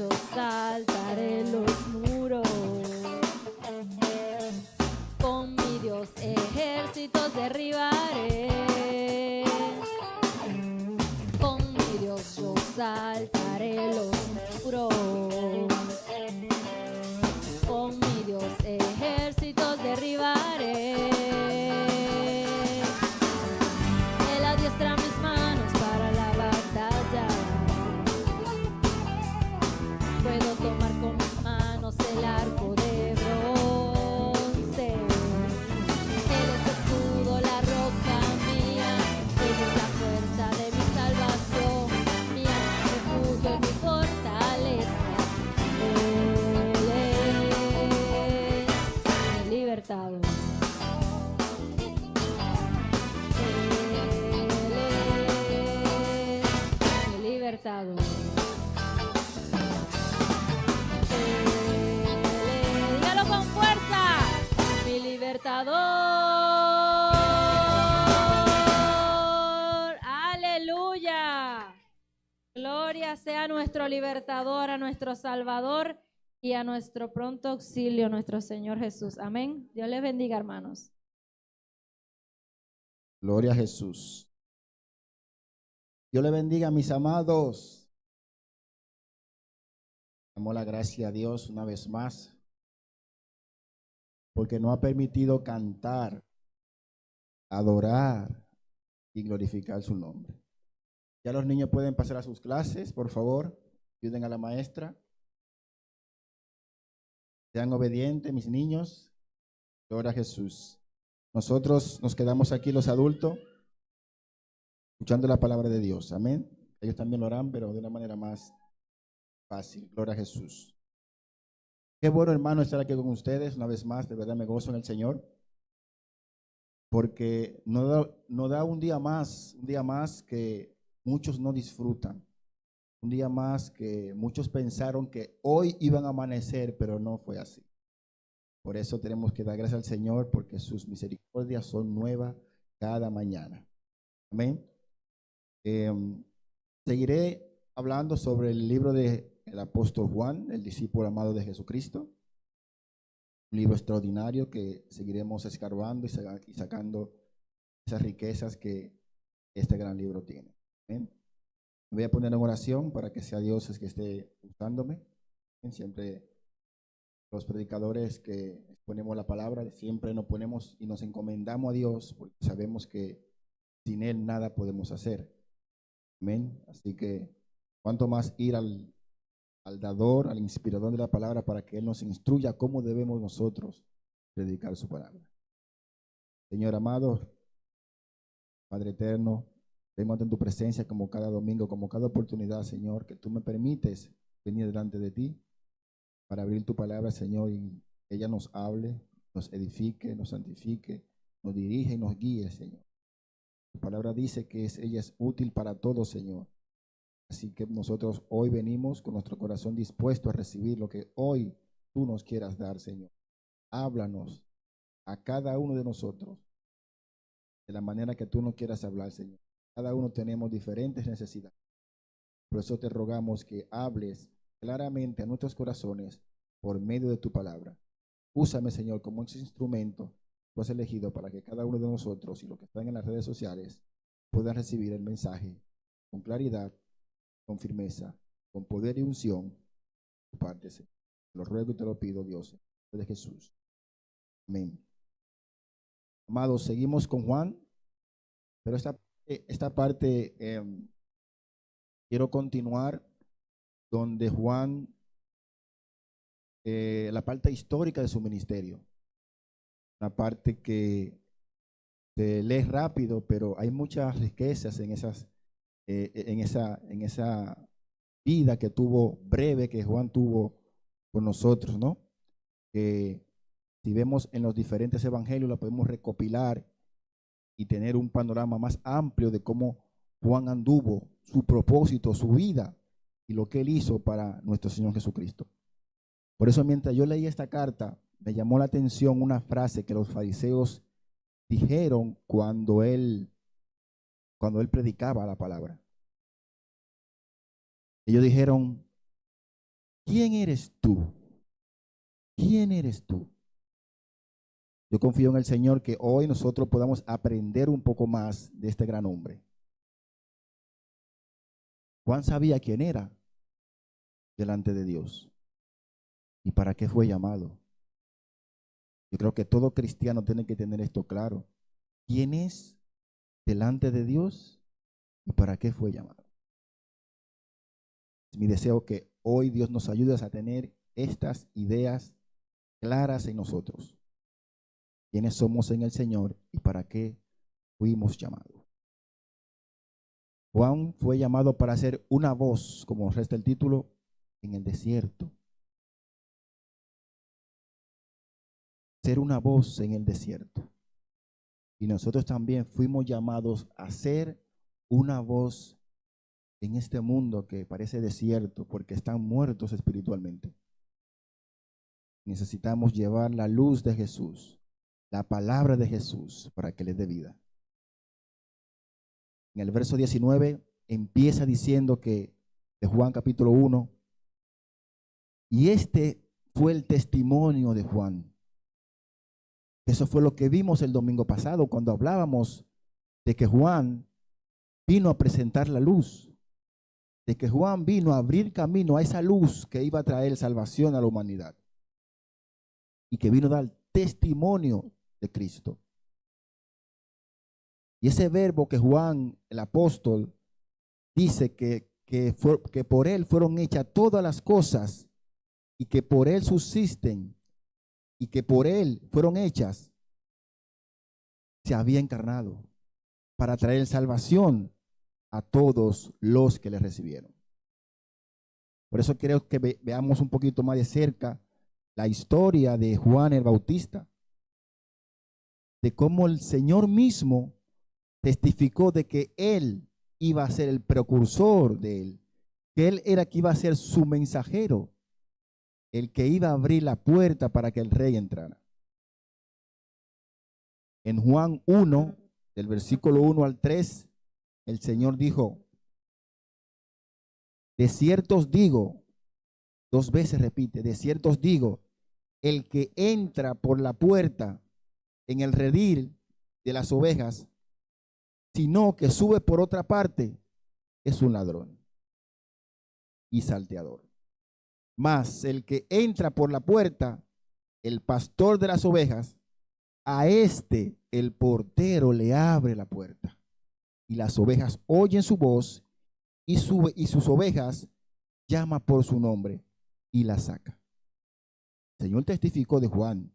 yo saltaré los muros. Con mi Dios ejércitos derribaré. Con mi Dios yo saltaré los muros. Con mi Dios ejércitos derribaré. Él adiestra mis manos para la batalla. Puedo tomar con mis manos el arco de bronce. Él es escudo, la roca mía. Él es la fuerza de mi salvación. Mi refugio y mi fortaleza. Él es mi libertador. Él es mi libertador. Dígalo con fuerza, mi libertador. Aleluya. Gloria sea a nuestro libertador, a nuestro salvador y a nuestro pronto auxilio, nuestro Señor Jesús. Amén. Dios les bendiga, hermanos. Gloria a Jesús. Dios le bendiga, mis amados. Damos la gracia a Dios una vez más, porque nos ha permitido cantar, adorar y glorificar su nombre. Ya los niños pueden pasar a sus clases, por favor. Ayuden a la maestra. Sean obedientes, mis niños. Gloria a Jesús. Nosotros nos quedamos aquí, los adultos, escuchando la palabra de Dios. Amén. Ellos también lo harán, pero de una manera más fácil. Gloria a Jesús. Qué bueno, hermano, estar aquí con ustedes una vez más. De verdad me gozo en el Señor, porque no da un día más que muchos no disfrutan. Un día más que muchos pensaron que hoy iban a amanecer, pero no fue así. Por eso tenemos que dar gracias al Señor, porque sus misericordias son nuevas cada mañana. Amén. Seguiré hablando sobre el libro del apóstol Juan, el discípulo amado de Jesucristo. Un libro extraordinario que seguiremos escarbando y sacando esas riquezas que este gran libro tiene. Amén. Me voy a poner en oración para que sea Dios el que esté usándome. Siempre los predicadores que exponemos la palabra, siempre nos ponemos y nos encomendamos a Dios, porque sabemos que sin Él nada podemos hacer. Amén. Así que cuanto más ir al dador, al inspirador de la palabra, para que Él nos instruya cómo debemos nosotros predicar su palabra. Señor amado, Padre eterno, vengo en tu presencia como cada domingo, como cada oportunidad, Señor, que tú me permites venir delante de ti para abrir tu palabra, Señor, y ella nos hable, nos edifique, nos santifique, nos dirige y nos guíe, Señor. Tu palabra dice que ella es útil para todos, Señor. Así que nosotros hoy venimos con nuestro corazón dispuesto a recibir lo que hoy tú nos quieras dar, Señor. Háblanos a cada uno de nosotros de la manera que tú nos quieras hablar, Señor. Cada uno tenemos diferentes necesidades. Por eso te rogamos que hables claramente a nuestros corazones por medio de tu palabra. Úsame, Señor, como ese instrumento tú has elegido para que cada uno de nosotros y los que están en las redes sociales puedan recibir el mensaje con claridad, con firmeza, con poder y unción. Tu parte, Señor. Te lo ruego y te lo pido, Dios, en el nombre de Jesús. Amén. Amados, seguimos con Juan, pero esta parte quiero continuar donde Juan, la parte histórica de su ministerio, una parte que se lee rápido, pero hay muchas riquezas en esa vida que tuvo breve, que Juan tuvo con nosotros, ¿no? Que si vemos en los diferentes evangelios la podemos recopilar y tener un panorama más amplio de cómo Juan anduvo, su propósito, su vida y lo que él hizo para nuestro Señor Jesucristo. Por eso, mientras yo leía esta carta, me llamó la atención una frase que los fariseos dijeron cuando él predicaba la palabra. Ellos dijeron: ¿quién eres tú? ¿Quién eres tú? Yo confío en el Señor que hoy nosotros podamos aprender un poco más de este gran hombre. Juan sabía quién era delante de Dios y para qué fue llamado. Yo creo que todo cristiano tiene que tener esto claro. ¿Quién es delante de Dios y para qué fue llamado? Es mi deseo que hoy Dios nos ayude a tener estas ideas claras en nosotros. ¿Quiénes somos en el Señor y para qué fuimos llamados? Juan fue llamado para ser una voz, como resta el título, en el desierto. Ser una voz en el desierto. Y nosotros también fuimos llamados a ser una voz en este mundo que parece desierto porque están muertos espiritualmente. Necesitamos llevar la luz de Jesús, la palabra de Jesús para que les dé vida. En el verso 19 empieza diciendo que de Juan capítulo 1, y este fue el testimonio de Juan. Eso fue lo que vimos el domingo pasado cuando hablábamos de que Juan vino a presentar la luz, de que Juan vino a abrir camino a esa luz que iba a traer salvación a la humanidad y que vino a dar testimonio de Cristo. Y ese verbo que Juan, el apóstol, dice que por él fueron hechas todas las cosas y que por él subsisten y que por él fueron hechas, se había encarnado para traer salvación a todos los que le recibieron. Por eso creo que veamos un poquito más de cerca la historia de Juan el Bautista, de cómo el Señor mismo testificó de que él iba a ser el precursor de él, que él era que iba a ser su mensajero, el que iba a abrir la puerta para que el rey entrara. En Juan 1, del versículo 1 al 3, el Señor dijo, de cierto os digo, 2 veces repite, de cierto os digo, el que entra por la puerta en el redil de las ovejas, sino que sube por otra parte, es un ladrón y salteador. Mas el que entra por la puerta, el pastor de las ovejas, a este el portero le abre la puerta. Y las ovejas oyen su voz y sus ovejas llama por su nombre y la saca. El Señor testificó de Juan,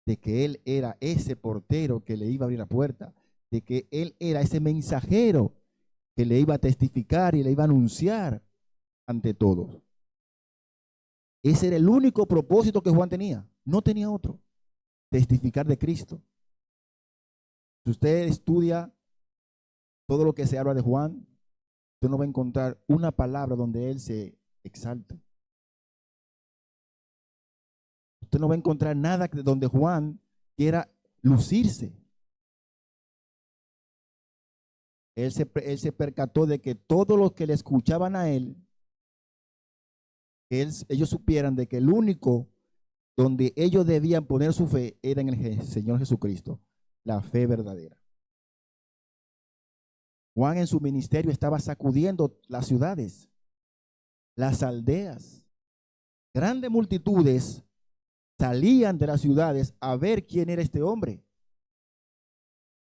de que él era ese portero que le iba a abrir la puerta, de que él era ese mensajero que le iba a testificar y le iba a anunciar ante todos. Ese era el único propósito que Juan tenía, no tenía otro, testificar de Cristo. Si usted estudia todo lo que se habla de Juan, usted no va a encontrar una palabra donde él se exalte. Usted no va a encontrar nada donde Juan quiera lucirse. Él se percató de que todos los que le escuchaban a él, ellos supieran de que el único donde ellos debían poner su fe era en el Señor Jesucristo, la fe verdadera. Juan en su ministerio estaba sacudiendo las ciudades, las aldeas. Grandes multitudes salían de las ciudades a ver quién era este hombre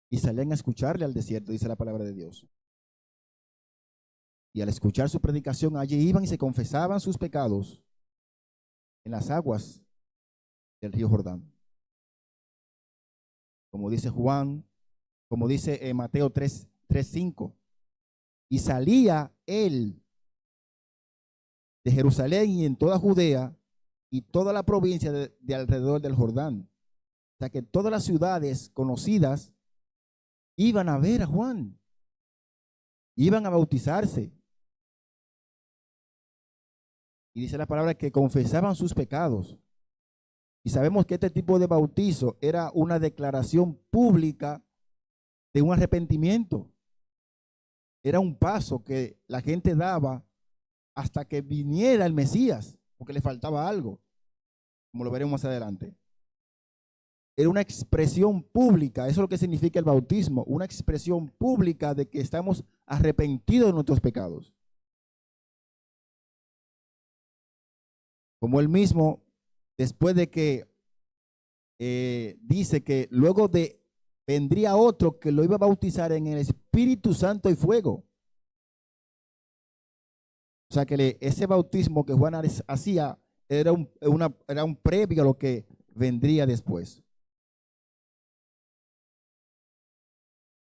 y salían a escucharle al desierto, dice la palabra de Dios. Y al escuchar su predicación, allí iban y se confesaban sus pecados en las aguas del río Jordán. Como dice Juan, como dice Mateo 3:5, y salía él de Jerusalén y en toda Judea y toda la provincia de alrededor del Jordán. O sea que todas las ciudades conocidas iban a ver a Juan, iban a bautizarse. Y dice la palabra que confesaban sus pecados. Y sabemos que este tipo de bautizo era una declaración pública de un arrepentimiento. Era un paso que la gente daba hasta que viniera el Mesías. porque le faltaba algo, como lo veremos más adelante. Era una expresión pública, eso es lo que significa el bautismo, una expresión pública de que estamos arrepentidos de nuestros pecados. Como él mismo, después de que dice que luego de vendría otro que lo iba a bautizar en el Espíritu Santo y fuego. O sea que ese bautismo que Juan hacía era un previo a lo que vendría después.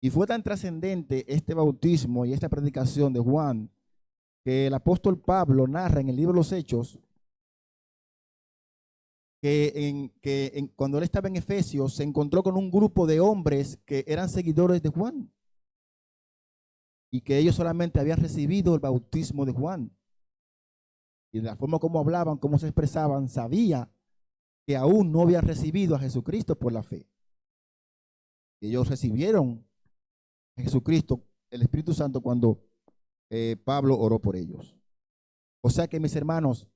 Y fue tan trascendente este bautismo y esta predicación de Juan que el apóstol Pablo narra en el libro de los Hechos que cuando él estaba en Efesios se encontró con un grupo de hombres que eran seguidores de Juan y que ellos solamente habían recibido el bautismo de Juan. Y de la forma como hablaban, cómo se expresaban, sabía que aún no habían recibido a Jesucristo por la fe. Ellos recibieron a Jesucristo, el Espíritu Santo, cuando Pablo oró por ellos. O sea que, mis hermanos,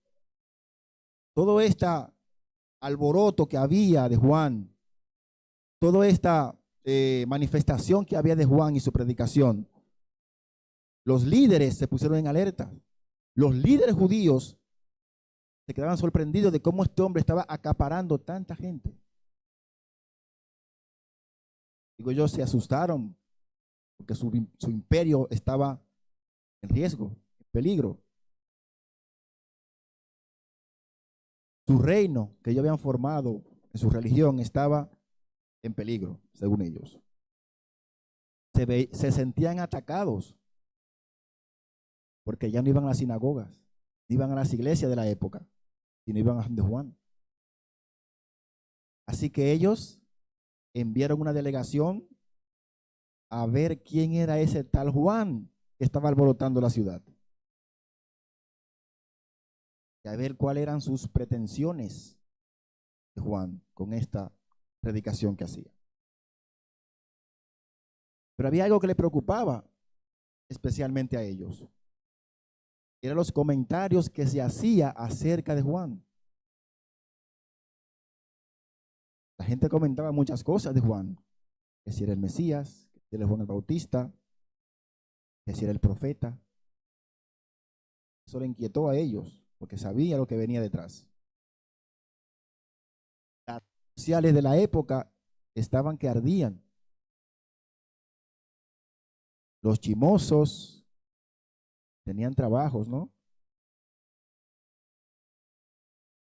todo este alboroto que había de Juan, toda esta manifestación que había de Juan y su predicación, los líderes se pusieron en alerta. Los líderes judíos se quedaban sorprendidos de cómo este hombre estaba acaparando tanta gente. Digo yo, se asustaron porque su imperio estaba en riesgo, en peligro. Su reino que ellos habían formado en su religión estaba en peligro, según ellos. Se sentían atacados porque ya no iban a las sinagogas, no iban a las iglesias de la época, sino iban a donde Juan. Así que ellos enviaron una delegación a ver quién era ese tal Juan que estaba alborotando la ciudad. Y a ver cuáles eran sus pretensiones de Juan con esta predicación que hacía. Pero había algo que le preocupaba especialmente a ellos. Eran los comentarios que se hacía acerca de Juan. La gente comentaba muchas cosas de Juan, que si era el Mesías, que si era Juan el Bautista, que si era el profeta. Eso le inquietó a ellos, porque sabía lo que venía detrás. Las redes sociales de la época estaban que ardían. Los chismosos tenían trabajos, ¿no?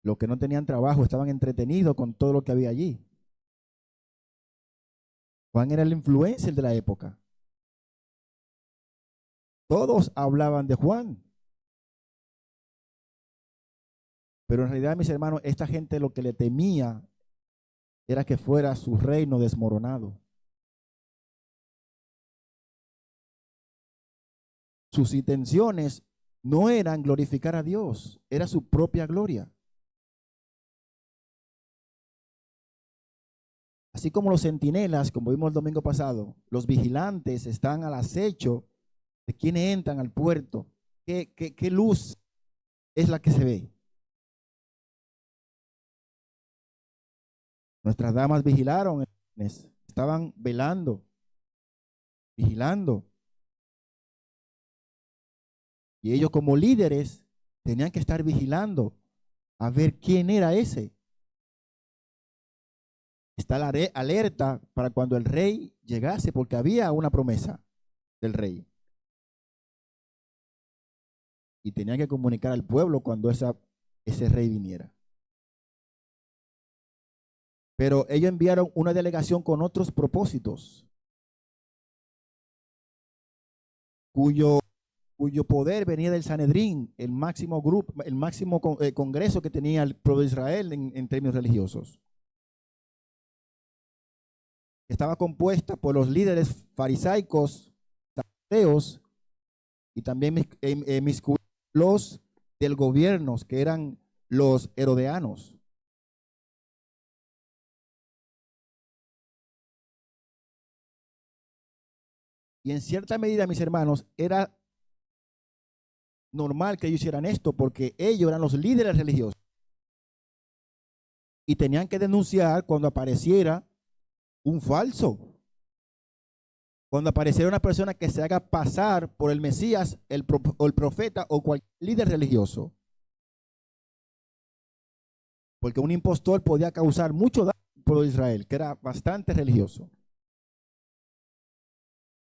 Los que no tenían trabajo estaban entretenidos con todo lo que había allí. Juan era el influencer de la época. Todos hablaban de Juan. Pero en realidad, mis hermanos, esta gente lo que le temía era que fuera su reino desmoronado. Sus intenciones no eran glorificar a Dios, era su propia gloria. Así como los centinelas, como vimos el domingo pasado, los vigilantes están al acecho de quienes entran al puerto. ¿Qué luz es la que se ve? Nuestras damas vigilaron, estaban velando, vigilando. Y ellos como líderes tenían que estar vigilando a ver quién era ese. Está la alerta para cuando el rey llegase, porque había una promesa del rey. Y tenían que comunicar al pueblo cuando ese rey viniera. Pero ellos enviaron una delegación con otros propósitos, cuyo poder venía del Sanedrín, el máximo grupo, el máximo congreso que tenía el pueblo de Israel en términos religiosos. Estaba compuesta por los líderes farisaicos, saduceos y también los del gobierno, que eran los herodianos. Y en cierta medida, mis hermanos, era normal que ellos hicieran esto porque ellos eran los líderes religiosos y tenían que denunciar cuando apareciera un falso, cuando apareciera una persona que se haga pasar por el Mesías, o el profeta o cualquier líder religioso, porque un impostor podía causar mucho daño al pueblo de Israel, que era bastante religioso.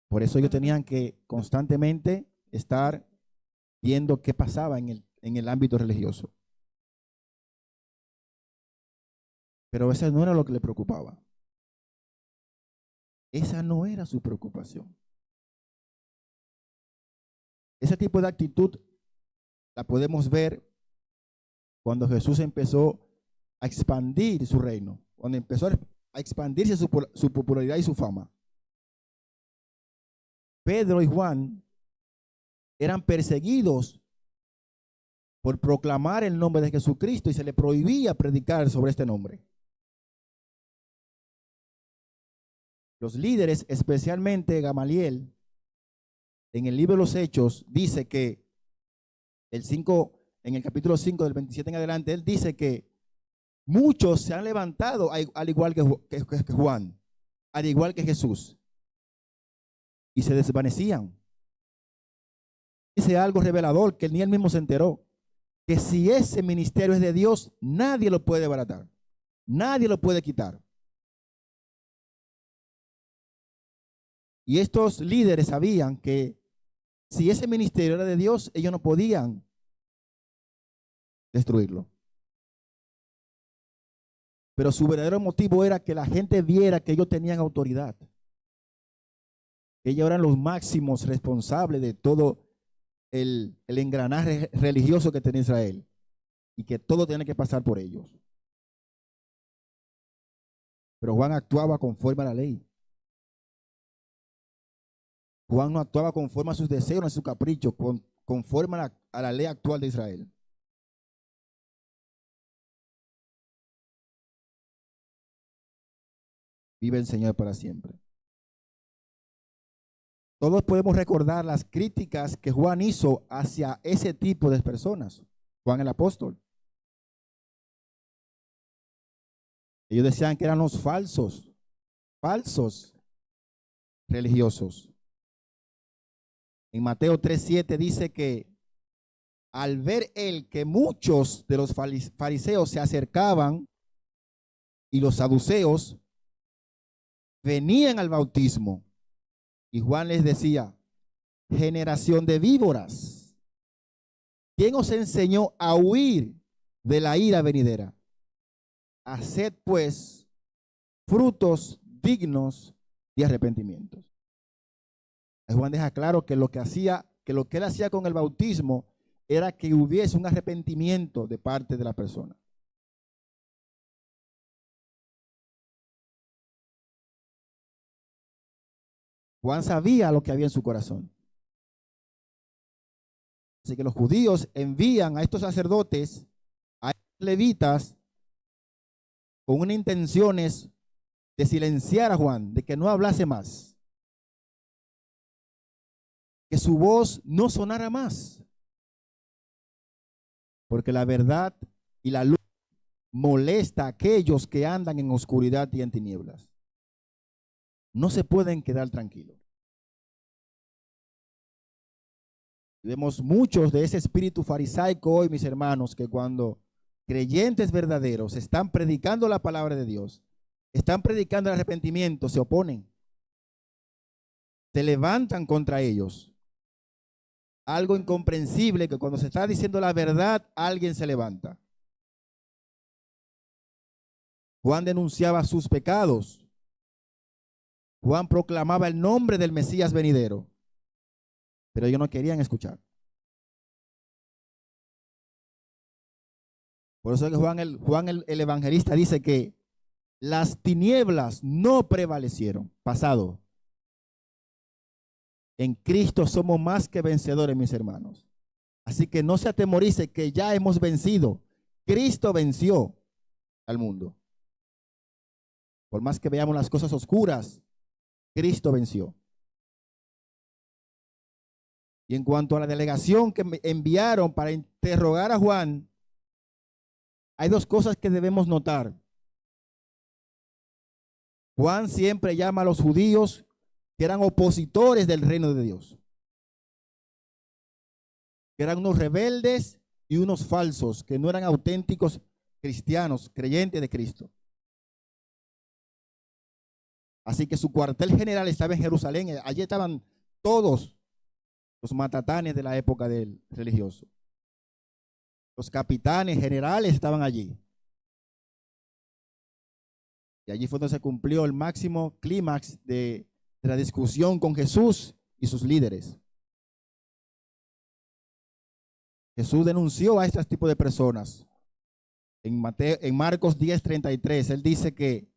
Por eso ellos tenían que constantemente estar viendo qué pasaba en el ámbito religioso. Pero eso no era lo que le preocupaba. Esa no era su preocupación. Ese tipo de actitud la podemos ver cuando Jesús empezó a expandir su reino, cuando empezó a expandirse su popularidad y su fama. Pedro y Juan eran perseguidos por proclamar el nombre de Jesucristo y se le prohibía predicar sobre este nombre. Los líderes, especialmente Gamaliel, en el libro de los Hechos, dice que en el capítulo 5 del 27 en adelante, él dice que muchos se han levantado al igual que Juan, al igual que Jesús, y se desvanecían. Dice algo revelador que ni él mismo se enteró, que si ese ministerio es de Dios, nadie lo puede desbaratar, nadie lo puede quitar. Y estos líderes sabían que si ese ministerio era de Dios, ellos no podían destruirlo. Pero su verdadero motivo era que la gente viera que ellos tenían autoridad. Ellos eran los máximos responsables de todo el engranaje religioso que tenía Israel y que todo tenía que pasar por ellos. Pero Juan actuaba conforme a la ley. Juan no actuaba conforme a sus deseos, a sus caprichos, conforme a la ley actual de Israel. Vive el Señor para siempre. Todos podemos recordar las críticas que Juan hizo hacia ese tipo de personas. Juan el apóstol. Ellos decían que eran los falsos religiosos. En Mateo 3:7 dice que al ver él que muchos de los fariseos se acercaban y los saduceos venían al bautismo, y Juan les decía: generación de víboras, ¿quién os enseñó a huir de la ira venidera? Haced pues frutos dignos de arrepentimiento. Juan deja claro que lo que él hacía con el bautismo era que hubiese un arrepentimiento de parte de la persona. Juan sabía lo que había en su corazón. Así que los judíos envían a estos sacerdotes, a estos levitas, con unas intenciones de silenciar a Juan, de que no hablase más, que su voz no sonara más, porque la verdad y la luz molesta a aquellos que andan en oscuridad y en tinieblas. No se pueden quedar tranquilos. Vemos muchos de ese espíritu farisaico hoy, mis hermanos, que cuando creyentes verdaderos están predicando la palabra de Dios, están predicando el arrepentimiento, se oponen, se levantan contra ellos. Algo incomprensible que cuando se está diciendo la verdad, alguien se levanta. Juan denunciaba sus pecados. Juan proclamaba el nombre del Mesías venidero, pero ellos no querían escuchar. Por eso es que Juan el evangelista dice que las tinieblas no prevalecieron. Pasado. En Cristo somos más que vencedores, mis hermanos. Así que no se atemorice que ya hemos vencido. Cristo venció al mundo. Por más que veamos las cosas oscuras, Cristo venció. Y en cuanto a la delegación que me enviaron para interrogar a Juan, hay dos cosas que debemos notar. Juan siempre llama a los judíos que eran opositores del reino de Dios, que eran unos rebeldes y unos falsos, que no eran auténticos cristianos, creyentes de Cristo. Así que su cuartel general estaba en Jerusalén. Allí estaban todos los matatanes de la época del religioso. Los capitanes generales estaban allí. Y allí fue donde se cumplió el máximo clímax de la discusión con Jesús y sus líderes. Jesús denunció a este tipo de personas. En Marcos 10:33, él dice que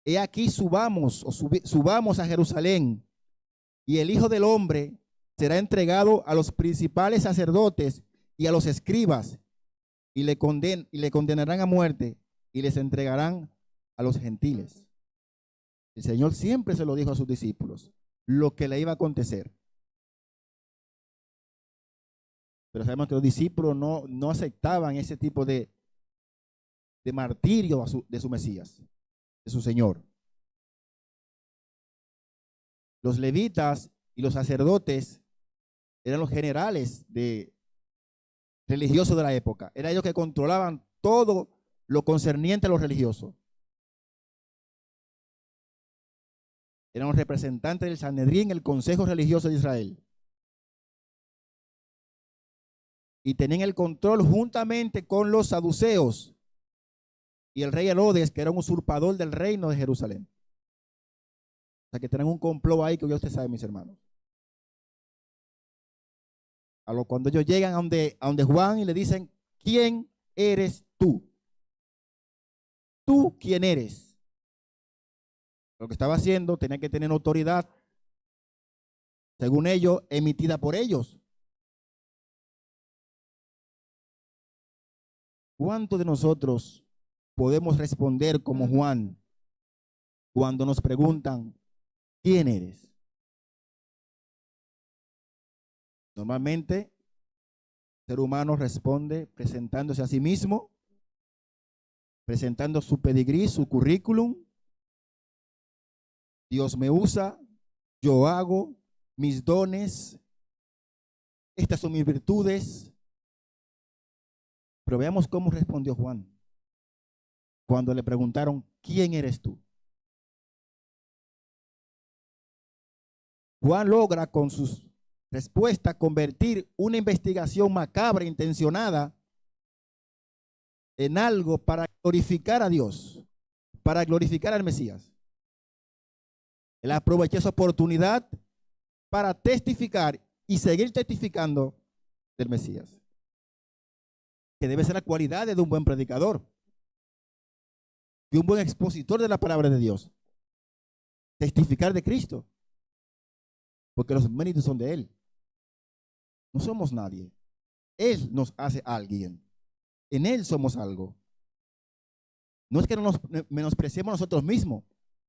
he aquí subamos a Jerusalén, y el Hijo del Hombre será entregado a los principales sacerdotes y a los escribas, y le condenarán a muerte y les entregarán a los gentiles. El Señor siempre se lo dijo a sus discípulos, lo que le iba a acontecer. Pero sabemos que los discípulos no aceptaban ese tipo de martirio de su Mesías, de su Señor. Los levitas y los sacerdotes eran los generales religiosos de la época. Eran ellos que controlaban todo lo concerniente a lo religioso. Eran los representantes del Sanedrín, el Consejo Religioso de Israel. Y tenían el control juntamente con los saduceos y el rey Herodes, que era un usurpador del reino de Jerusalén. O sea que tienen un complot ahí que ya usted sabe, mis hermanos. Cuando ellos llegan a donde Juan y le dicen, ¿quién eres tú? ¿Tú quién eres? Lo que estaba haciendo tenía que tener autoridad, según ellos, emitida por ellos. ¿Cuántos de nosotros podemos responder como Juan cuando nos preguntan, ¿quién eres? Normalmente, el ser humano responde presentándose a sí mismo, presentando su pedigrí, su currículum. Dios me usa, yo hago, mis dones, estas son mis virtudes. Pero veamos cómo respondió Juan cuando le preguntaron, ¿quién eres tú? Juan logra con sus respuestas convertir una investigación macabra, intencionada, en algo para glorificar a Dios, para glorificar al Mesías. Él aprovechó esa oportunidad para testificar y seguir testificando del Mesías, que debe ser la cualidad de un buen predicador y un buen expositor de la palabra de Dios. Testificar de Cristo, porque los méritos son de Él. No somos nadie. Él nos hace alguien. En Él somos algo. No es que no nos menospreciemos nosotros mismos,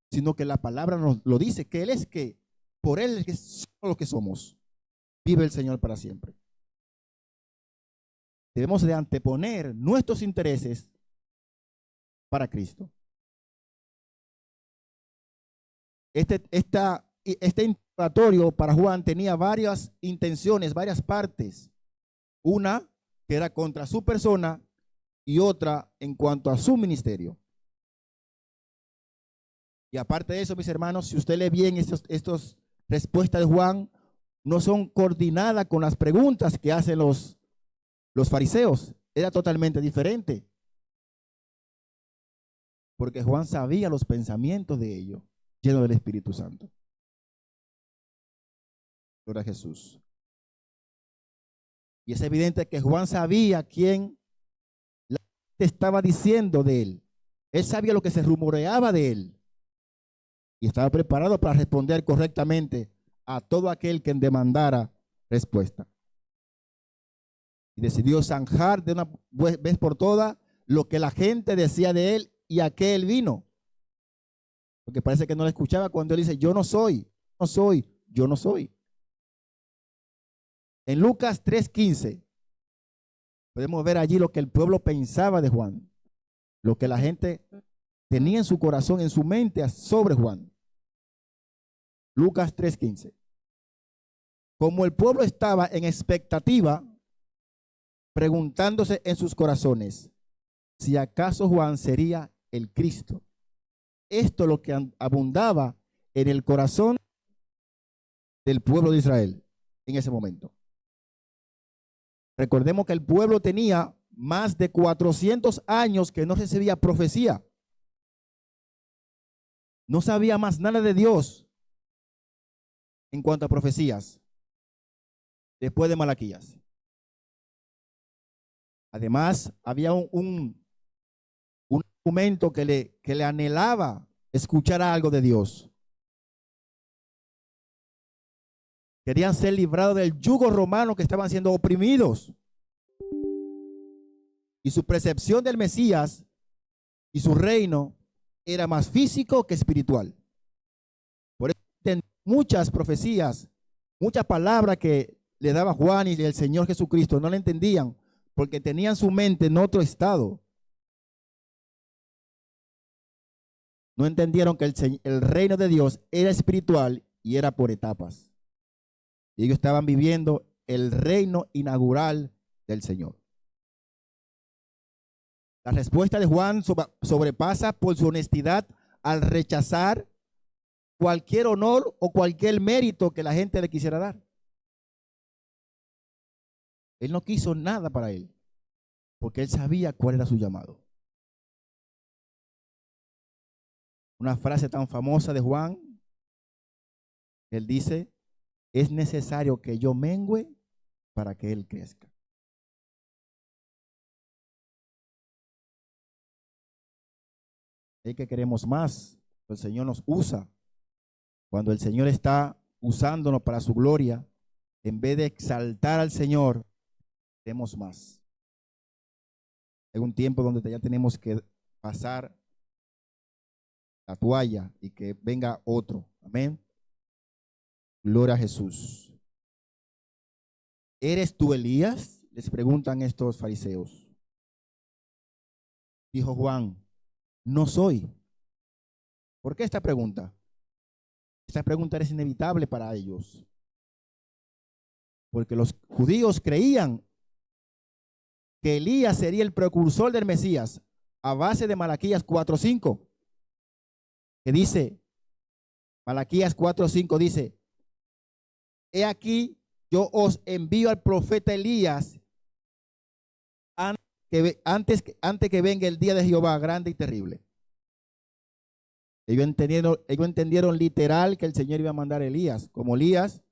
sino que la palabra nos lo dice, que Él es que, por Él es que somos lo que somos. Vive el Señor para siempre. Debemos de anteponer nuestros intereses para Cristo. Este interrogatorio para Juan tenía varias intenciones, varias partes. Una que era contra su persona y otra en cuanto a su ministerio. Y aparte de eso, mis hermanos, si usted lee bien estas respuestas de Juan, no son coordinadas con las preguntas que hacen los fariseos. Era totalmente diferente. Porque Juan sabía los pensamientos de ellos, lleno del Espíritu Santo. Gloria a Jesús. Y es evidente que Juan sabía quién la gente estaba diciendo de él. Él sabía lo que se rumoreaba de él. Y estaba preparado para responder correctamente a todo aquel que demandara respuesta. Y decidió zanjar de una vez por todas lo que la gente decía de él y a qué él vino. Porque parece que no le escuchaba cuando él dice, yo no soy, yo no soy. En Lucas 3:15 podemos ver allí lo que el pueblo pensaba de Juan, lo que la gente tenía en su corazón, en su mente sobre Juan. Lucas 3:15. Como el pueblo estaba en expectativa, preguntándose en sus corazones si acaso Juan sería el Cristo. Esto es lo que abundaba en el corazón del pueblo de Israel en ese momento. Recordemos que el pueblo tenía más de 400 años que no recibía profecía. No sabía más nada de Dios en cuanto a profecías después de Malaquías. Además, había un momento que le anhelaba escuchar algo de Dios. Querían ser librados del yugo romano, que estaban siendo oprimidos. Y su percepción del Mesías y su reino era más físico que espiritual. Por eso muchas profecías, muchas palabras que le daba Juan y el Señor Jesucristo no le entendían, porque tenían su mente en otro estado. No entendieron que el reino de Dios era espiritual y era por etapas. Y ellos estaban viviendo el reino inaugural del Señor. La respuesta de Juan sobrepasa por su honestidad al rechazar cualquier honor o cualquier mérito que la gente le quisiera dar. Él no quiso nada para él, porque él sabía cuál era su llamado. Una frase tan famosa de Juan, él dice: es necesario que yo mengüe para que él crezca. Es que queremos más. El Señor nos usa. Cuando el Señor está usándonos para su gloria, en vez de exaltar al Señor, queremos más. Hay un tiempo donde ya tenemos que pasar la toalla y que venga otro. Amén. Gloria a Jesús. ¿Eres tú Elías? Les preguntan estos fariseos. Dijo Juan: no soy. ¿Por qué esta pregunta? Esta pregunta es inevitable para ellos, porque los judíos creían que Elías sería el precursor del Mesías a base de Malaquías 4:5, que dice, Malaquías 4:5 dice: he aquí, yo os envío al profeta Elías antes que venga el día de Jehová grande y terrible. Ellos entendieron literal que el Señor iba a mandar a Elías. Como Elías,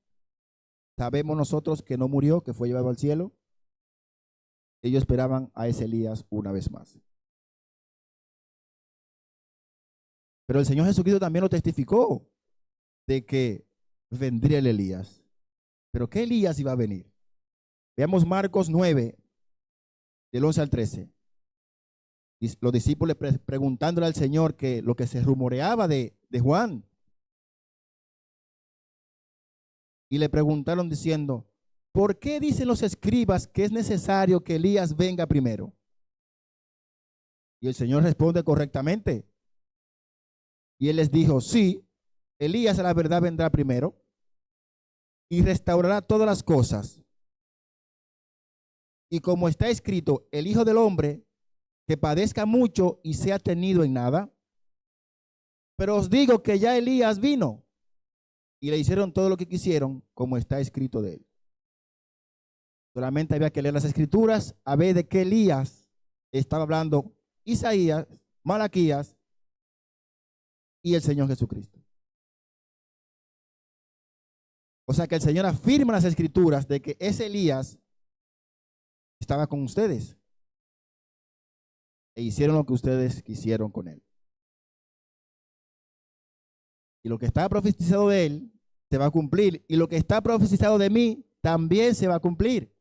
sabemos nosotros que no murió, que fue llevado al cielo. Ellos esperaban a ese Elías una vez más. Pero el Señor Jesucristo también lo testificó, de que vendría el Elías. ¿Pero qué Elías iba a venir? Veamos Marcos 9, del 11 al 13. Los discípulos preguntándole al Señor que lo que se rumoreaba de Juan. Y le preguntaron diciendo: ¿por qué dicen los escribas que es necesario que Elías venga primero? Y el Señor responde correctamente. Y él les dijo: sí, Elías a la verdad vendrá primero y restaurará todas las cosas. Y como está escrito, el Hijo del Hombre que padezca mucho y sea tenido en nada. Pero os digo que ya Elías vino y le hicieron todo lo que quisieron, como está escrito de él. Solamente había que leer las escrituras a ver de qué Elías estaba hablando Isaías, Malaquías y el Señor Jesucristo. O sea que el Señor afirma en las escrituras de que ese Elías estaba con ustedes e hicieron lo que ustedes quisieron con él. Y lo que está profetizado de él se va a cumplir, y lo que está profetizado de mí también se va a cumplir.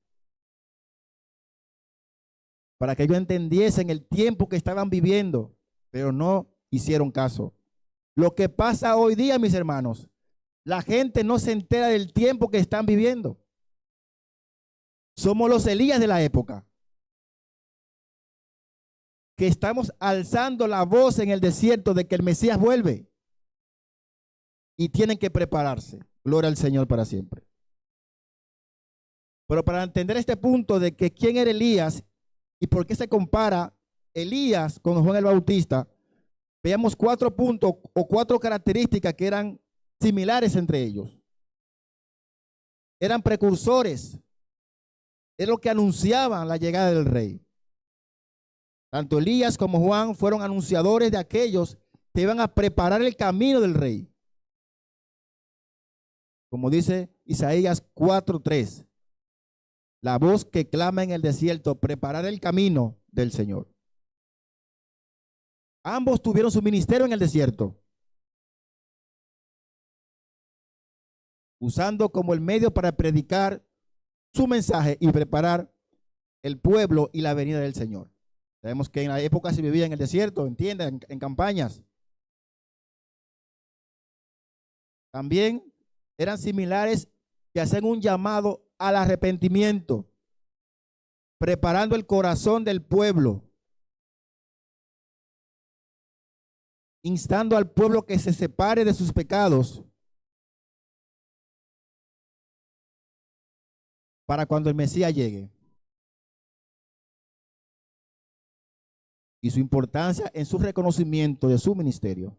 Para que ellos entendiesen el tiempo que estaban viviendo, pero no hicieron caso. Lo que pasa hoy día, mis hermanos, la gente no se entera del tiempo que están viviendo. Somos los Elías de la época, que estamos alzando la voz en el desierto de que el Mesías vuelve y tienen que prepararse. Gloria al Señor para siempre. Pero para entender este punto de que quién era Elías y por qué se compara Elías con Juan el Bautista, veamos 4 puntos o 4 características que eran similares entre ellos. Eran precursores, es lo que anunciaban la llegada del rey. Tanto Elías como Juan fueron anunciadores de aquellos que iban a preparar el camino del rey. Como dice Isaías 4:3, la voz que clama en el desierto, preparar el camino del Señor. Ambos tuvieron su ministerio en el desierto, usando como el medio para predicar su mensaje y preparar el pueblo y la venida del Señor. Sabemos que en la época se vivía en el desierto, en tiendas, en campañas. También eran similares, que hacen un llamado al arrepentimiento, preparando el corazón del pueblo, instando al pueblo que se separe de sus pecados para cuando el Mesías llegue. Y su importancia en su reconocimiento de su ministerio.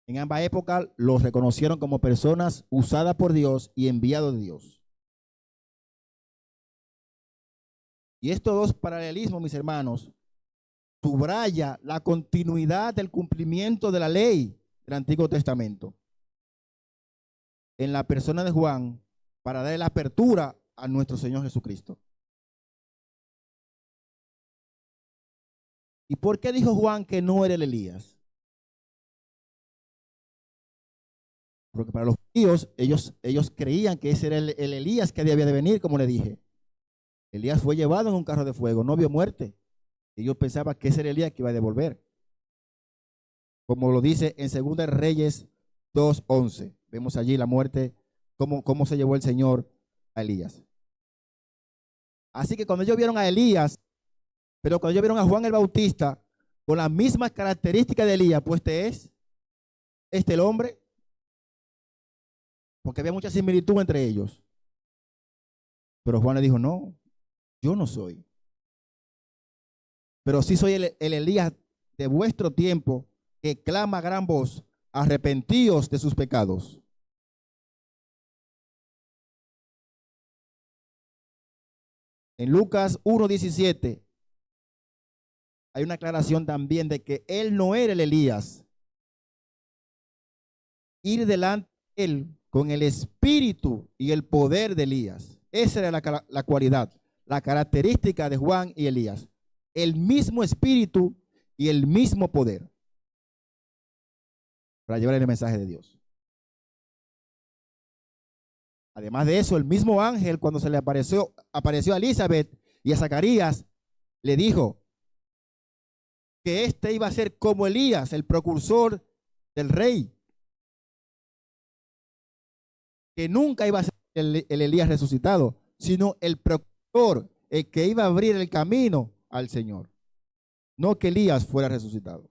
En ambas épocas los reconocieron como personas usadas por Dios y enviados de Dios. Y estos 2 paralelismos, mis hermanos, subraya la continuidad del cumplimiento de la ley del Antiguo Testamento en la persona de Juan, para darle la apertura a nuestro Señor Jesucristo. ¿Y por qué dijo Juan que no era el Elías? Porque para los judíos, ellos creían que ese era el Elías que había de venir, como le dije. Elías fue llevado en un carro de fuego, no vio muerte. Ellos pensaban que ese era el Elías que iba a devolver. Como lo dice en 2 Reyes 2:11. Vemos allí la muerte, cómo se llevó el Señor a Elías. Así que cuando ellos vieron a Elías, pero cuando ellos vieron a Juan el Bautista, con las mismas características de Elías, pues este es el hombre, porque había mucha similitud entre ellos. Pero Juan le dijo, no, yo no soy. Pero sí soy el Elías de vuestro tiempo, que clama a gran voz, arrepentíos de sus pecados. En Lucas 1:17 hay una aclaración también de que él no era el Elías. Ir delante de él con el espíritu y el poder de Elías. Esa era la cualidad, la característica de Juan y Elías. El mismo espíritu y el mismo poder para llevar el mensaje de Dios. Además de eso, el mismo ángel, cuando se le apareció a Elizabeth y a Zacarías, le dijo que este iba a ser como Elías, el precursor del rey, que nunca iba a ser el Elías resucitado, sino el precursor, el que iba a abrir el camino al Señor, no que Elías fuera resucitado.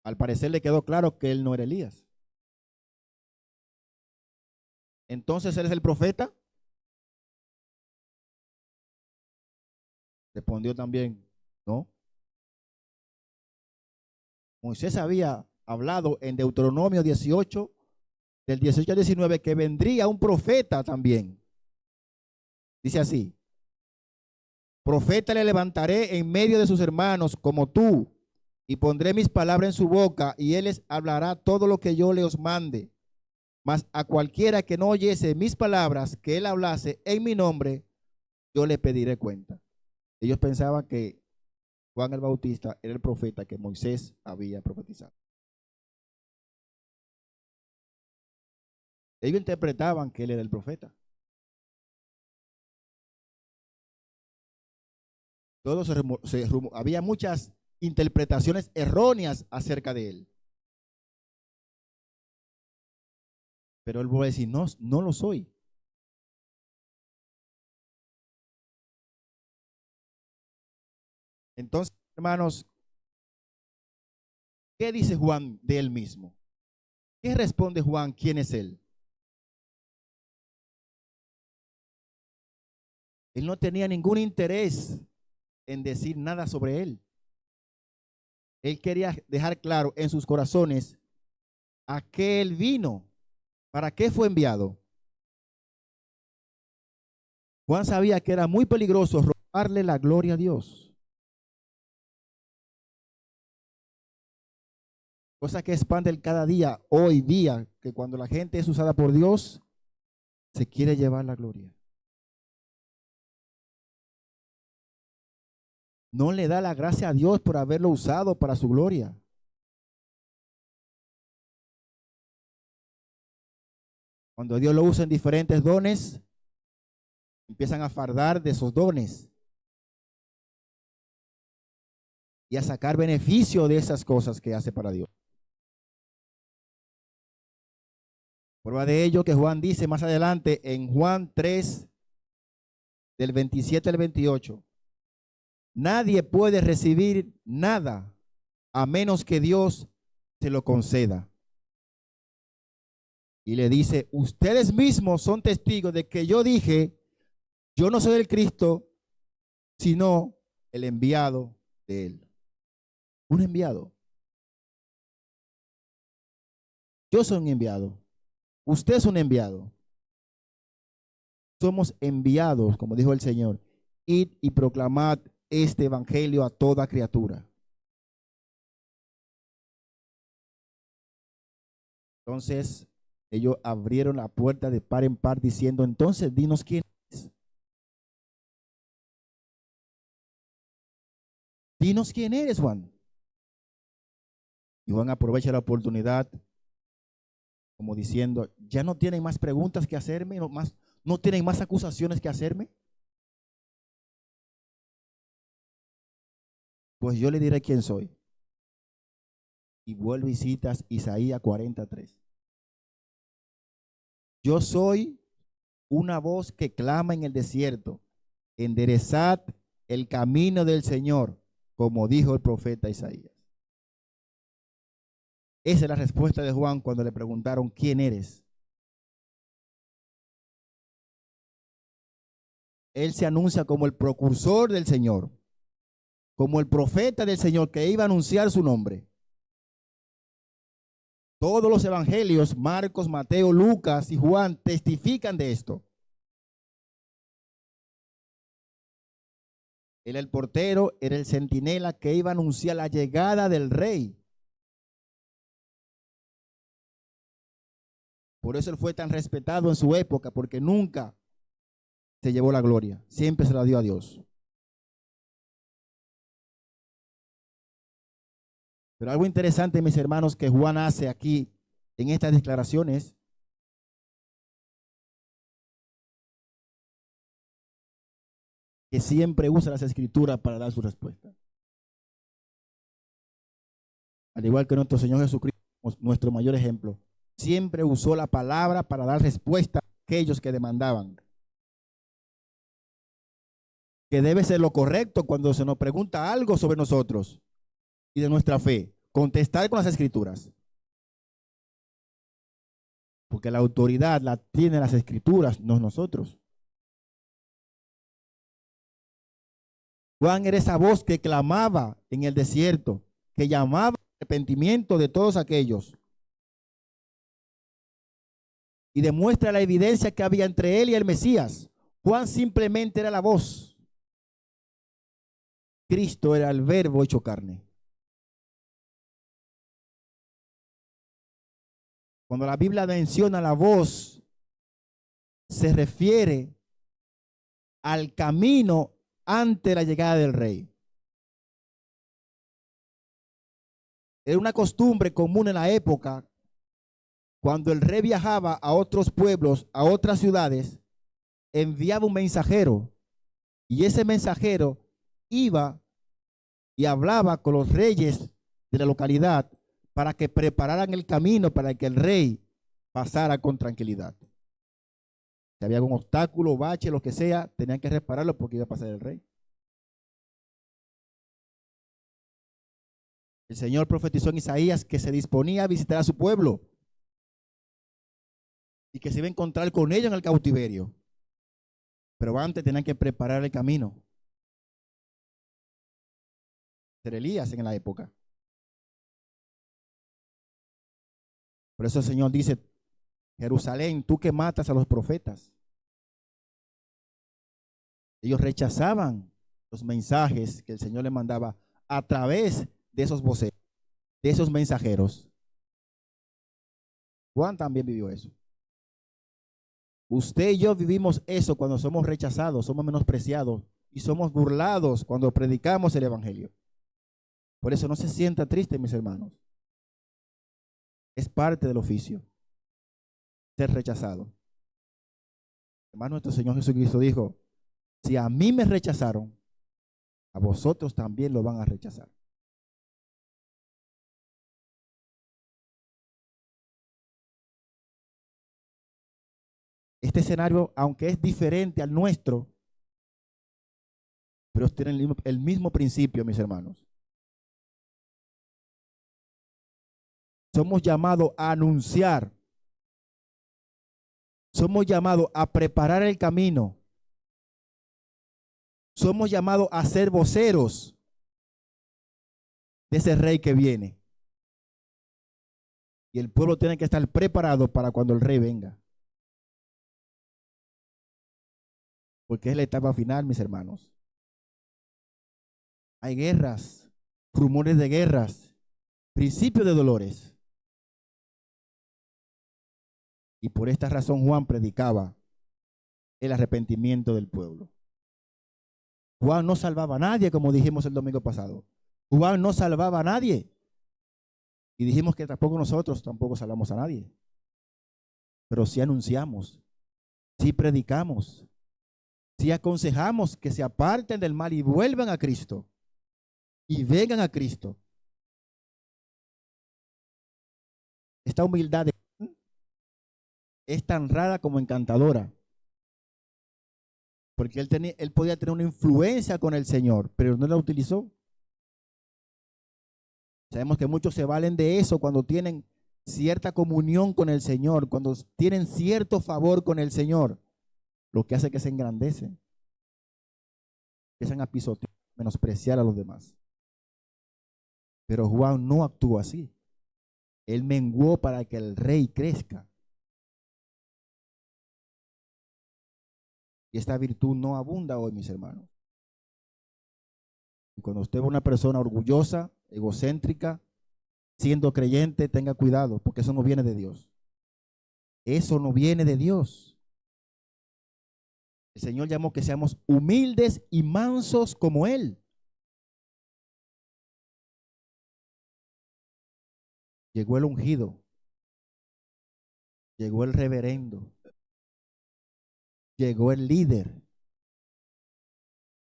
Al parecer le quedó claro que él no era Elías. Entonces, ¿él es el profeta? Respondió también, no. Moisés había hablado en Deuteronomio 18, del 18 al 19, que vendría un profeta también. Dice así: profeta le levantaré en medio de sus hermanos como tú, y pondré mis palabras en su boca, y él les hablará todo lo que yo le os mande. Mas a cualquiera que no oyese mis palabras, que él hablase en mi nombre, yo le pediré cuenta. Ellos pensaban que Juan el Bautista era el profeta que Moisés había profetizado. Ellos interpretaban que él era el profeta. Había muchas interpretaciones erróneas acerca de él. Pero él vuelve a decir, no, no lo soy. Entonces, hermanos, ¿qué dice Juan de él mismo? ¿Qué responde Juan? ¿Quién es él? Él no tenía ningún interés en decir nada sobre él. Él quería dejar claro en sus corazones a qué él vino, para qué fue enviado. Juan sabía que era muy peligroso robarle la gloria a Dios. Cosa que expande cada día, hoy día, que cuando la gente es usada por Dios, se quiere llevar la gloria. No le da la gracia a Dios por haberlo usado para su gloria. Cuando Dios lo usa en diferentes dones, empiezan a fardar de esos dones y a sacar beneficio de esas cosas que hace para Dios. Prueba de ello que Juan dice más adelante en Juan 3, del 27 al 28. Nadie puede recibir nada a menos que Dios se lo conceda. Y le dice, ustedes mismos son testigos de que yo dije, yo no soy el Cristo, sino el enviado de él. Un enviado. Yo soy un enviado. Usted es un enviado. Somos enviados, como dijo el Señor. Id y proclamad este evangelio a toda criatura. Entonces, ellos abrieron la puerta de par en par diciendo, entonces dinos quién es. Dinos quién eres, Juan. Y Juan aprovecha la oportunidad como diciendo, ya no tienen más preguntas que hacerme, no tienen más acusaciones que hacerme. Pues yo le diré quién soy. Y vuelve y citas Isaías 43. Yo soy una voz que clama en el desierto, enderezad el camino del Señor, como dijo el profeta Isaías. Esa es la respuesta de Juan cuando le preguntaron, ¿quién eres? Él se anuncia como el precursor del Señor, como el profeta del Señor que iba a anunciar su nombre. Todos los evangelios, Marcos, Mateo, Lucas y Juan, testifican de esto. Era el portero, era el centinela que iba a anunciar la llegada del rey. Por eso él fue tan respetado en su época, porque nunca se llevó la gloria, siempre se la dio a Dios. Pero algo interesante, mis hermanos, que Juan hace aquí en estas declaraciones, que siempre usa las escrituras para dar su respuesta. Al igual que nuestro Señor Jesucristo, nuestro mayor ejemplo, siempre usó la palabra para dar respuesta a aquellos que demandaban. Que debe ser lo correcto cuando se nos pregunta algo sobre nosotros y de nuestra fe, contestar con las escrituras. Porque la autoridad la tienen las escrituras, no nosotros. Juan era esa voz que clamaba en el desierto, que llamaba al arrepentimiento de todos aquellos. Y demuestra la evidencia que había entre él y el Mesías. Juan simplemente era la voz. Cristo era el verbo hecho carne. Cuando la Biblia menciona la voz, se refiere al camino ante la llegada del rey. Era una costumbre común en la época, cuando el rey viajaba a otros pueblos, a otras ciudades, enviaba un mensajero, y ese mensajero iba y hablaba con los reyes de la localidad para que prepararan el camino para que el rey pasara con tranquilidad. Si había algún obstáculo, bache, lo que sea, tenían que repararlo porque iba a pasar el rey. El Señor profetizó en Isaías que se disponía a visitar a su pueblo y que se iba a encontrar con ellos en el cautiverio. Pero antes tenían que preparar el camino. Era Elías en la época. Por eso el Señor dice: Jerusalén, tú que matas a los profetas. Ellos rechazaban los mensajes que el Señor les mandaba a través de esos voceros, de esos mensajeros. Juan también vivió eso. Usted y yo vivimos eso cuando somos rechazados, somos menospreciados y somos burlados cuando predicamos el Evangelio. Por eso no se sienta triste, mis hermanos. Es parte del oficio ser rechazado. Además, nuestro Señor Jesucristo dijo: si a mí me rechazaron, a vosotros también lo van a rechazar. Este escenario, aunque es diferente al nuestro, pero tiene el mismo principio, mis hermanos. Somos llamados a anunciar. Somos llamados a preparar el camino. Somos llamados a ser voceros de ese rey que viene. Y el pueblo tiene que estar preparado para cuando el rey venga. Porque es la etapa final, mis hermanos. Hay guerras, rumores de guerras, principios de dolores. Y por esta razón Juan predicaba el arrepentimiento del pueblo. Juan no salvaba a nadie, como dijimos el domingo pasado. Juan no salvaba a nadie. Y dijimos que nosotros tampoco salvamos a nadie. Pero sí anunciamos, sí predicamos, sí aconsejamos que se aparten del mal y vuelvan a Cristo. Y vengan a Cristo. Esta humildad es tan rara como encantadora. Porque él podía tener una influencia con el Señor, pero no la utilizó. Sabemos que muchos se valen de eso cuando tienen cierta comunión con el Señor, cuando tienen cierto favor con el Señor, lo que hace que se engrandecen, empiezan a pisotear, menospreciar a los demás. Pero Juan no actuó así. Él menguó para que el rey crezca. Y esta virtud no abunda hoy, mis hermanos. Y cuando usted ve una persona orgullosa, egocéntrica, siendo creyente, tenga cuidado, porque eso no viene de Dios. Eso no viene de Dios. El Señor llamó que seamos humildes y mansos como Él. Llegó el ungido. Llegó el reverendo. Llegó el líder.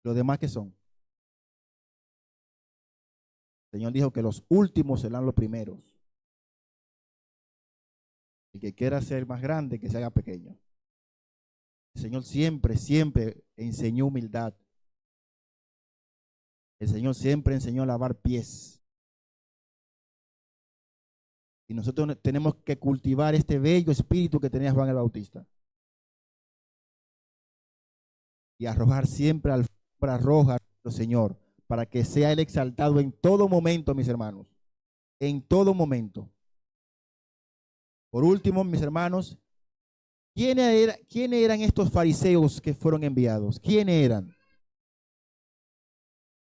¿Los demás qué son? El Señor dijo que los últimos serán los primeros. El que quiera ser más grande, que se haga pequeño. El Señor siempre enseñó humildad. El Señor siempre enseñó a lavar pies. Y nosotros tenemos que cultivar este bello espíritu que tenía Juan el Bautista. Y arrojar siempre alfombra roja a nuestro Señor, para que sea Él exaltado en todo momento, mis hermanos. En todo momento. Por último, mis hermanos, ¿quiénes eran estos fariseos que fueron enviados? ¿Quiénes eran?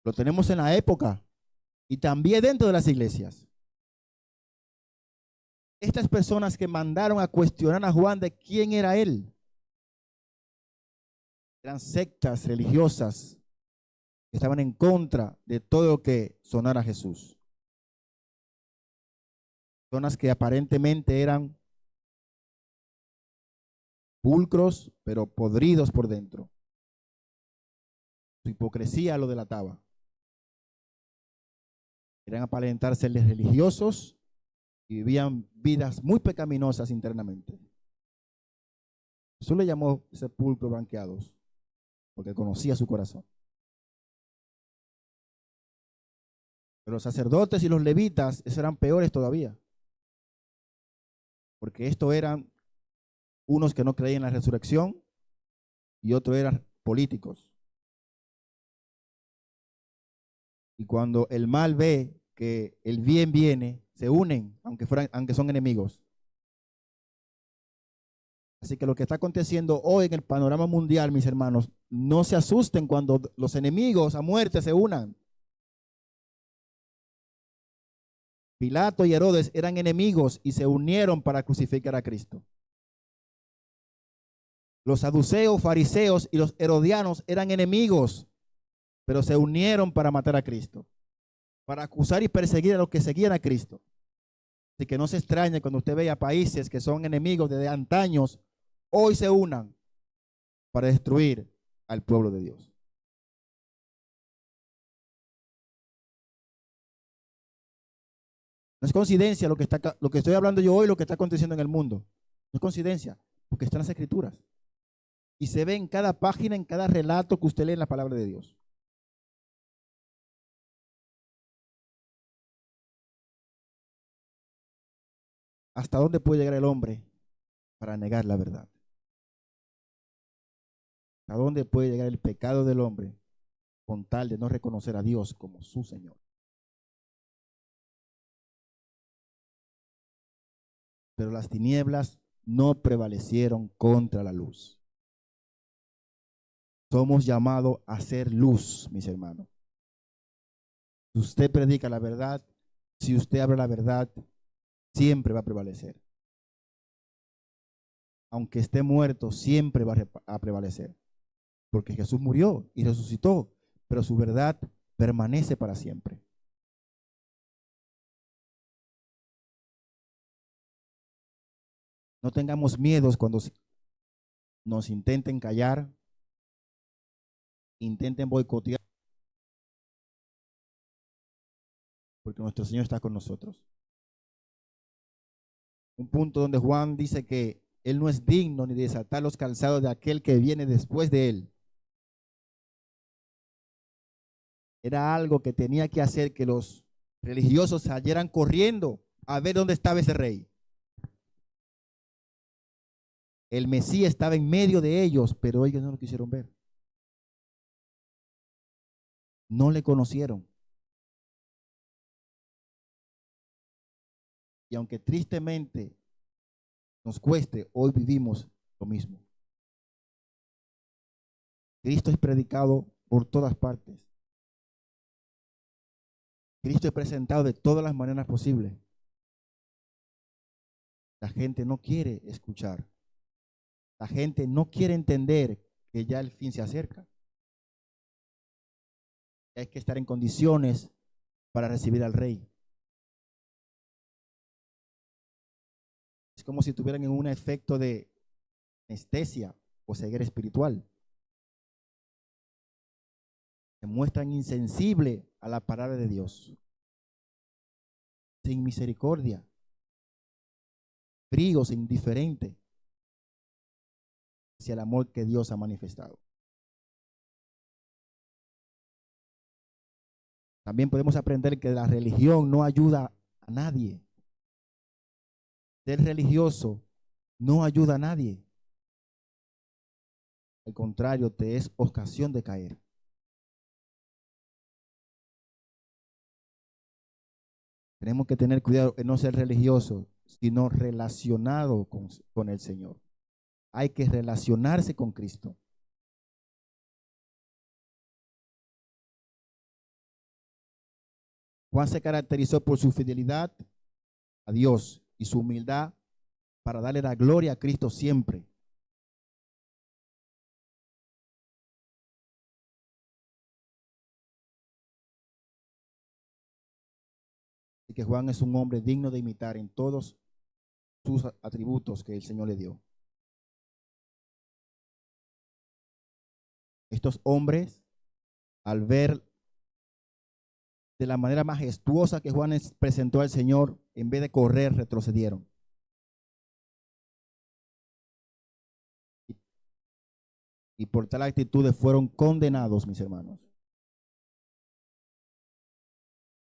Lo tenemos en la época y también dentro de las iglesias. Estas personas que mandaron a cuestionar a Juan de quién era él. Eran sectas religiosas que estaban en contra de todo lo que sonara a Jesús. Personas que aparentemente eran pulcros, pero podridos por dentro. Su hipocresía lo delataba. Querían aparentar serles religiosos, y vivían vidas muy pecaminosas internamente. Jesús le llamó sepulcros blanqueados porque conocía su corazón. Pero los sacerdotes y los levitas, esos eran peores todavía, porque estos eran unos que no creían en la resurrección y otros eran políticos. Y cuando el mal ve que el bien viene, se unen, aunque son enemigos. Así que lo que está aconteciendo hoy en el panorama mundial, mis hermanos, no se asusten cuando los enemigos a muerte se unan. Pilato y Herodes eran enemigos y se unieron para crucificar a Cristo. Los saduceos, fariseos y los herodianos eran enemigos, pero se unieron para matar a Cristo, para acusar y perseguir a los que seguían a Cristo. Así que no se extrañe cuando usted vea países que son enemigos desde antaños, hoy se unan para destruir al pueblo de Dios. No es coincidencia lo que estoy hablando yo hoy, lo que está aconteciendo en el mundo. No es coincidencia, porque está en las Escrituras. Y se ve en cada página, en cada relato que usted lee en la palabra de Dios. ¿Hasta dónde puede llegar el hombre para negar la verdad? ¿Hasta dónde puede llegar el pecado del hombre con tal de no reconocer a Dios como su Señor? Pero las tinieblas no prevalecieron contra la luz. Somos llamados a ser luz, mis hermanos. Si usted predica la verdad, si usted habla la verdad, siempre va a prevalecer. Aunque esté muerto, siempre va a prevalecer. Porque Jesús murió y resucitó, pero su verdad permanece para siempre. No tengamos miedos cuando nos intenten callar, intenten boicotear, porque nuestro Señor está con nosotros. Un punto donde Juan dice que Él no es digno ni de desatar los calzados de aquel que viene después de Él. Era algo que tenía que hacer que los religiosos salieran corriendo a ver dónde estaba ese rey. El Mesías estaba en medio de ellos, pero ellos no lo quisieron ver. No le conocieron. Y aunque tristemente nos cueste, hoy vivimos lo mismo. Cristo es predicado por todas partes. Cristo es presentado de todas las maneras posibles. La gente no quiere escuchar. La gente no quiere entender que ya el fin se acerca. Hay que estar en condiciones para recibir al Rey. Es como si tuvieran en un efecto de anestesia o ceguera espiritual. Se muestran insensibles a la palabra de Dios. Sin misericordia. Fríos, indiferentes hacia el amor que Dios ha manifestado. También podemos aprender que la religión no ayuda a nadie. Ser religioso no ayuda a nadie. Al contrario, te es ocasión de caer. Tenemos que tener cuidado en no ser religiosos, sino relacionado con el Señor. Hay que relacionarse con Cristo. Juan se caracterizó por su fidelidad a Dios y su humildad para darle la gloria a Cristo siempre. Así que Juan es un hombre digno de imitar en todos sus atributos que el Señor le dio. Estos hombres, al ver de la manera majestuosa que Juan presentó al Señor, en vez de correr, retrocedieron. Y por tal actitud fueron condenados, mis hermanos.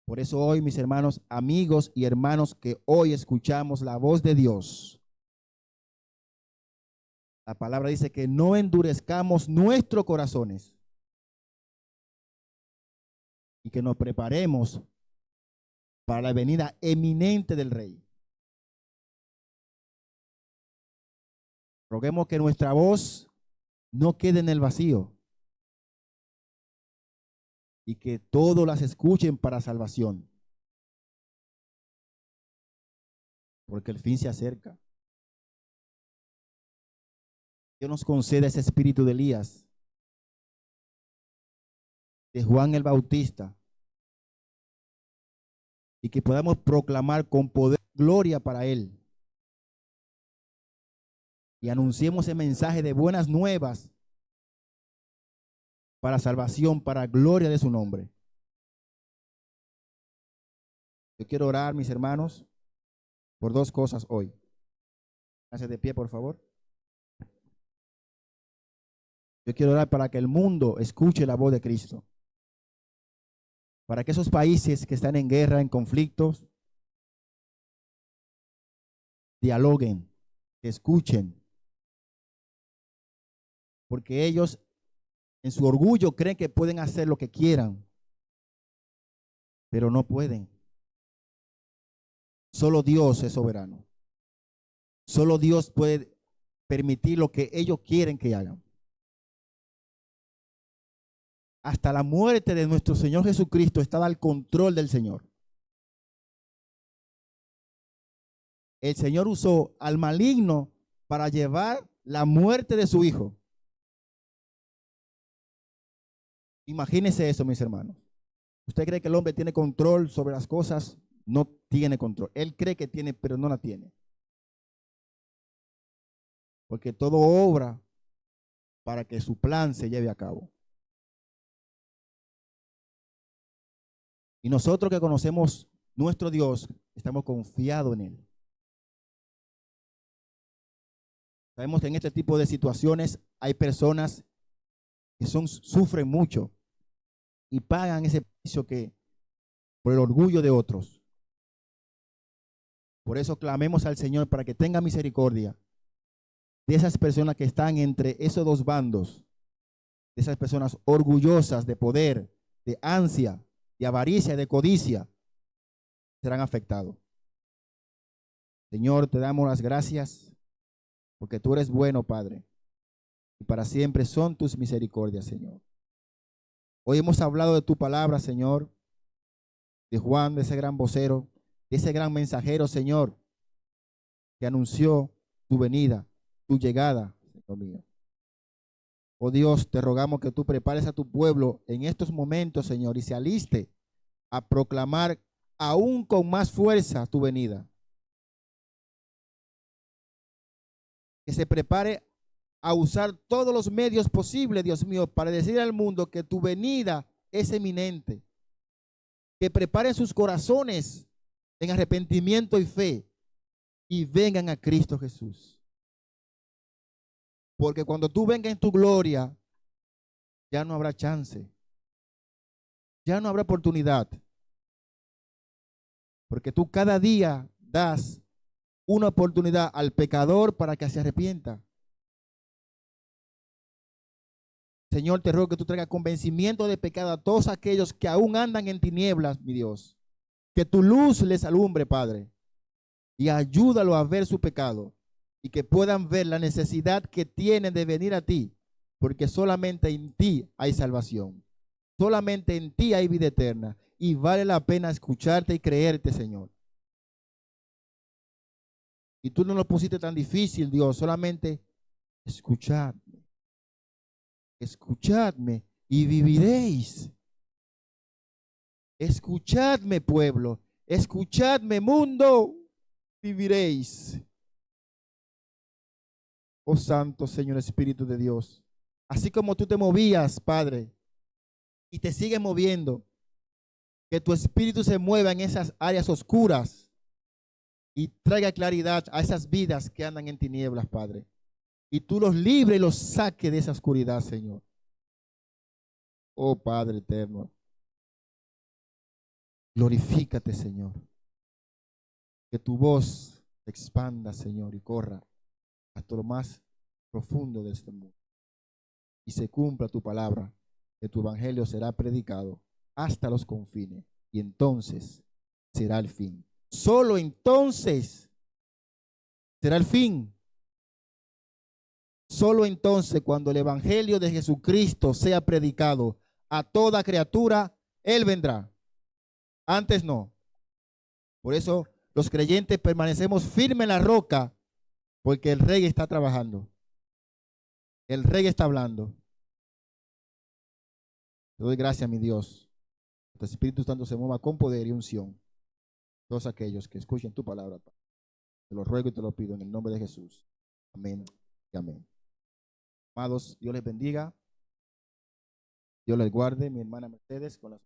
Por eso hoy, mis hermanos, amigos y hermanos, que hoy escuchamos la voz de Dios, la palabra dice que no endurezcamos nuestros corazones y que nos preparemos para la venida eminente del Rey. Roguemos que nuestra voz no quede en el vacío y que todos las escuchen para salvación, porque el fin se acerca. Dios nos conceda ese espíritu de Elías, de Juan el Bautista, y que podamos proclamar con poder gloria para Él. Y anunciemos el mensaje de buenas nuevas para salvación, para gloria de su nombre. Yo quiero orar, mis hermanos, por dos cosas hoy. Háganse de pie, por favor. Yo quiero orar para que el mundo escuche la voz de Cristo. Para que esos países que están en guerra, en conflictos, dialoguen, que escuchen. Porque ellos en su orgullo creen que pueden hacer lo que quieran, pero no pueden. Solo Dios es soberano. Solo Dios puede permitir lo que ellos quieren que hagan. Hasta la muerte de nuestro Señor Jesucristo estaba al control del Señor. El Señor usó al maligno para llevar la muerte de su Hijo. Imagínense eso, mis hermanos. ¿Usted cree que el hombre tiene control sobre las cosas? No tiene control. Él cree que tiene, pero no la tiene. Porque todo obra para que su plan se lleve a cabo. Y nosotros que conocemos nuestro Dios, estamos confiados en Él. Sabemos que en este tipo de situaciones hay personas que sufren mucho y pagan ese precio por el orgullo de otros. Por eso clamemos al Señor para que tenga misericordia de esas personas que están entre esos dos bandos, de esas personas orgullosas de poder, de ansia, de avaricia, de codicia, serán afectados. Señor, te damos las gracias porque tú eres bueno, Padre, y para siempre son tus misericordias, Señor. Hoy hemos hablado de tu palabra, Señor, de Juan, de ese gran vocero, de ese gran mensajero, Señor, que anunció tu venida, tu llegada, Señor mío. Oh Dios, te rogamos que tú prepares a tu pueblo en estos momentos, Señor, y se aliste a proclamar aún con más fuerza tu venida. Que se prepare a usar todos los medios posibles, Dios mío, para decir al mundo que tu venida es eminente. Que preparen sus corazones en arrepentimiento y fe y vengan a Cristo Jesús. Porque cuando tú vengas en tu gloria, ya no habrá chance. Ya no habrá oportunidad. Porque tú cada día das una oportunidad al pecador para que se arrepienta. Señor, te ruego que tú traigas convencimiento de pecado a todos aquellos que aún andan en tinieblas, mi Dios. Que tu luz les alumbre, Padre. Y ayúdalo a ver su pecado. Y que puedan ver la necesidad que tienen de venir a ti, porque solamente en ti hay salvación, solamente en ti hay vida eterna, y vale la pena escucharte y creerte, Señor. Y tú no lo pusiste tan difícil, Dios, solamente escuchadme, escuchadme y viviréis. Escuchadme, pueblo, escuchadme, mundo, viviréis. Oh Santo Señor Espíritu de Dios, así como tú te movías, Padre, y te sigues moviendo, que tu Espíritu se mueva en esas áreas oscuras y traiga claridad a esas vidas que andan en tinieblas, Padre. Y tú los libres y los saques de esa oscuridad, Señor. Oh Padre eterno, glorifícate, Señor. Que tu voz se expanda, Señor, y corra hasta lo más profundo de este mundo. Y se cumpla tu palabra, que tu evangelio será predicado hasta los confines. Y entonces será el fin. Solo entonces será el fin. Solo entonces, cuando el evangelio de Jesucristo sea predicado a toda criatura, Él vendrá. Antes no. Por eso los creyentes permanecemos firmes en la roca, porque el Rey está trabajando. El Rey está hablando. Te doy gracias, mi Dios. Que tu Espíritu Santo se mueva con poder y unción. Todos aquellos que escuchen tu palabra, te lo ruego y te lo pido en el nombre de Jesús. Amén y amén. Amados, Dios les bendiga. Dios les guarde. Mi hermana Mercedes con las